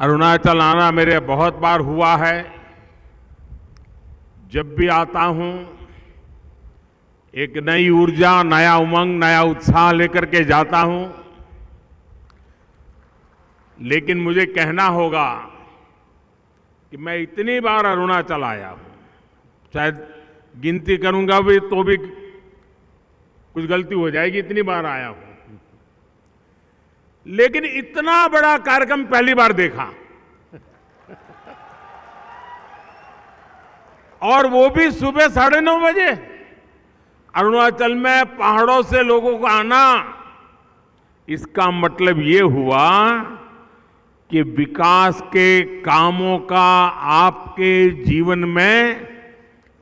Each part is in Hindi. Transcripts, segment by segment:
अरुणाचल आना मेरे बहुत बार हुआ है। जब भी आता हूं एक नई ऊर्जा, नया उमंग, नया उत्साह लेकर के जाता हूं। लेकिन मुझे कहना होगा कि मैं इतनी बार अरुणाचल आया हूं, शायद गिनती करूंगा भी तो भी कुछ गलती हो जाएगी, इतनी बार आया हूं। लेकिन इतना बड़ा कार्यक्रम पहली बार देखा, और वो भी सुबह 9:30 बजे। अरुणाचल में पहाड़ों से लोगों को आना, इसका मतलब ये हुआ कि विकास के कामों का आपके जीवन में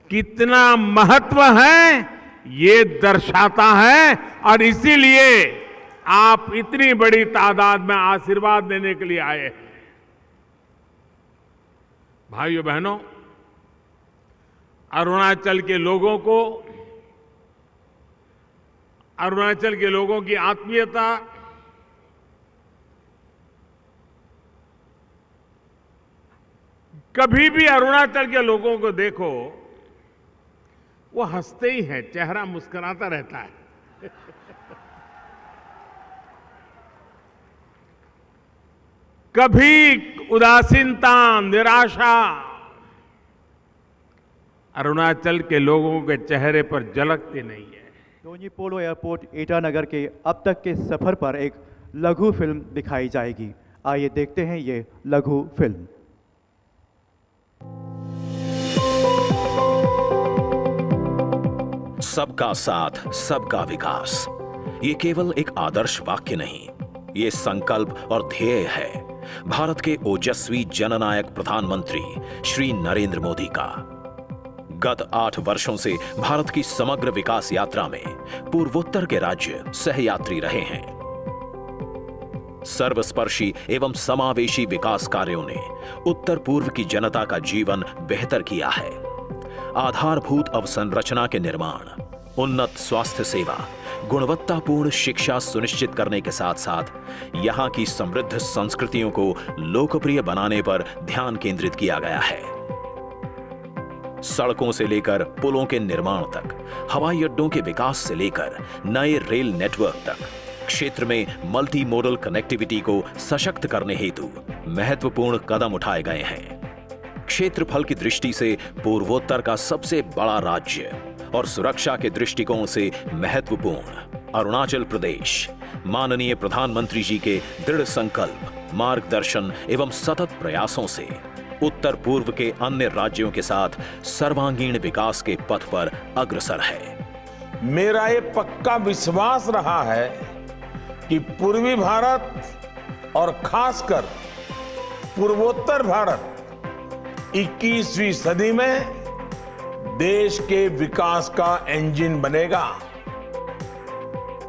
कितना महत्व है, ये दर्शाता है। और इसीलिए आप इतनी बड़ी तादाद में आशीर्वाद देने के लिए आए हैं। भाइयों बहनों, अरुणाचल के लोगों की आत्मीयता, कभी भी अरुणाचल के लोगों को देखो, वो हंसते ही हैं, चेहरा मुस्कुराता रहता है। कभी उदासीनता, निराशा अरुणाचल के लोगों के चेहरे पर झलकती नहीं है। दोन्यी पोलो एयरपोर्ट ईटानगर के अब तक के सफर पर एक लघु फिल्म दिखाई जाएगी। आइए देखते हैं ये लघु फिल्म। सबका साथ, सबका विकास, ये केवल एक आदर्श वाक्य नहीं, ये संकल्प और ध्येय है भारत के ओजस्वी जननायक प्रधानमंत्री श्री नरेंद्र मोदी का। गत 8 वर्षों से भारत की समग्र विकास यात्रा में पूर्वोत्तर के राज्य सहयात्री रहे हैं। सर्वस्पर्शी एवं समावेशी विकास कार्यों ने उत्तर पूर्व की जनता का जीवन बेहतर किया है। आधारभूत अवसंरचना के निर्माण, उन्नत स्वास्थ्य सेवा, गुणवत्तापूर्ण शिक्षा सुनिश्चित करने के साथ साथ यहां की समृद्ध संस्कृतियों को लोकप्रिय बनाने पर ध्यान केंद्रित किया गया है। सड़कों से लेकर पुलों के निर्माण तक, हवाई अड्डों के विकास से लेकर नए रेल नेटवर्क तक, क्षेत्र में मल्टी मोडल कनेक्टिविटी को सशक्त करने हेतु महत्वपूर्ण कदम उठाए गए हैं। क्षेत्रफल की दृष्टि से पूर्वोत्तर का सबसे बड़ा राज्य और सुरक्षा के दृष्टिकोण से महत्वपूर्ण अरुणाचल प्रदेश माननीय प्रधानमंत्री जी के दृढ़ संकल्प, मार्गदर्शन एवं सतत प्रयासों से उत्तर पूर्व के अन्य राज्यों के साथ सर्वांगीण विकास के पथ पर अग्रसर है। मेरा ये पक्का विश्वास रहा है कि पूर्वी भारत और खासकर पूर्वोत्तर भारत 21वीं सदी में देश के विकास का इंजन बनेगा।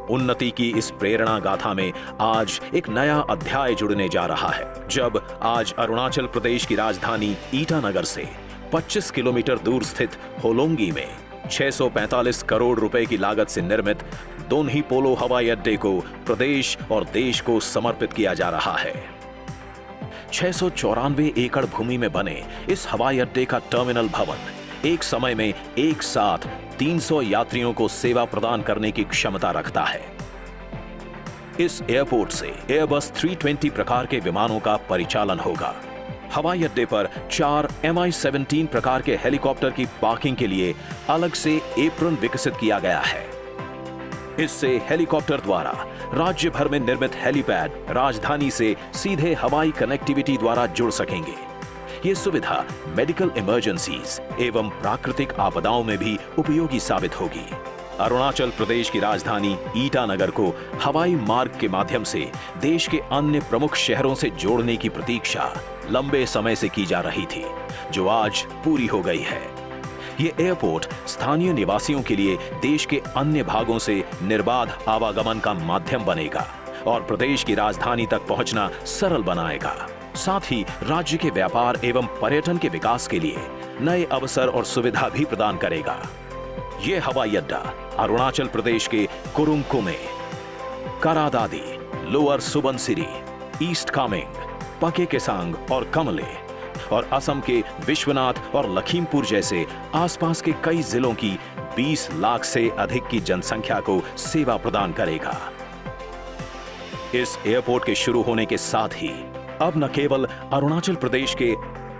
उन्नति की इस प्रेरणा गाथा में आज एक नया अध्याय जुड़ने जा रहा है, जब आज अरुणाचल प्रदेश की राजधानी ईटानगर से 25 किलोमीटर दूर स्थित होलोंगी में 645 करोड़ रुपए की लागत से निर्मित दोन्ही पोलो हवाई अड्डे को प्रदेश और देश को समर्पित किया जा रहा है। 694 एकड़ भूमि में बने इस हवाई अड्डे का टर्मिनल भवन एक समय में एक साथ 300 यात्रियों को सेवा प्रदान करने की क्षमता रखता है। इस एयरपोर्ट से एयरबस 320 प्रकार के विमानों का परिचालन होगा। हवाई अड्डे पर 4 Mi-17 प्रकार के हेलीकॉप्टर की पार्किंग के लिए अलग से एप्रन विकसित किया गया है। इससे हेलीकॉप्टर द्वारा राज्य भर में निर्मित हेलीपैड राजधानी से सीधे हवाई कनेक्टिविटी द्वारा जुड़ सकेंगे। ये सुविधा मेडिकल इमरजेंसीज एवं प्राकृतिक आपदाओं में भी उपयोगी साबित होगी। अरुणाचल प्रदेश की राजधानी ईटानगर को हवाई मार्ग के माध्यम से देश के अन्य प्रमुख शहरों से जोड़ने की प्रतीक्षा लंबे समय से की जा रही थी, जो आज पूरी हो गई है। ये एयरपोर्ट स्थानीय निवासियों के लिए देश के अन्य भागों से निर्बाध आवागमन का माध्यम बनेगा और प्रदेश की राजधानी तक पहुंचना सरल बनाएगा। साथ ही राज्य के व्यापार एवं पर्यटन के विकास के लिए नए अवसर और सुविधा भी प्रदान करेगा। ये हवाई अड्डा अरुणाचल प्रदेश के कुरुंग कुमे, करादादी, लोअर सुबनसिरी, ईस्ट कामेंग, पके केसांग और कमले और असम के विश्वनाथ और लखीमपुर जैसे आसपास के कई जिलों की 20 लाख से अधिक की जनसंख्या को सेवा प्रदान करेगा। इस एयरपोर्ट के शुरू होने के साथ ही अब न केवल अरुणाचल प्रदेश के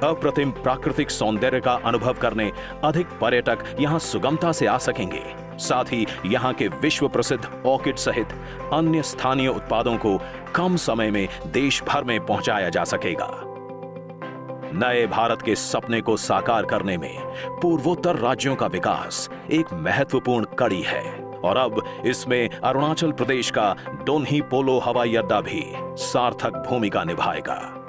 अप्रतिम प्राकृतिक सौंदर्य का अनुभव करने अधिक पर्यटक यहां सुगमता से आ सकेंगे, साथ ही यहां के विश्व प्रसिद्ध ऑर्किड सहित अन्य स्थानीय उत्पादों को कम समय में देश भर में पहुंचाया जा सकेगा। नए भारत के सपने को साकार करने में पूर्वोत्तर राज्यों का विकास एक महत्वपूर्ण कड़ी है और अब इसमें अरुणाचल प्रदेश का डोन्ही पोलो हवाई अड्डा भी सार्थक भूमिका निभाएगा।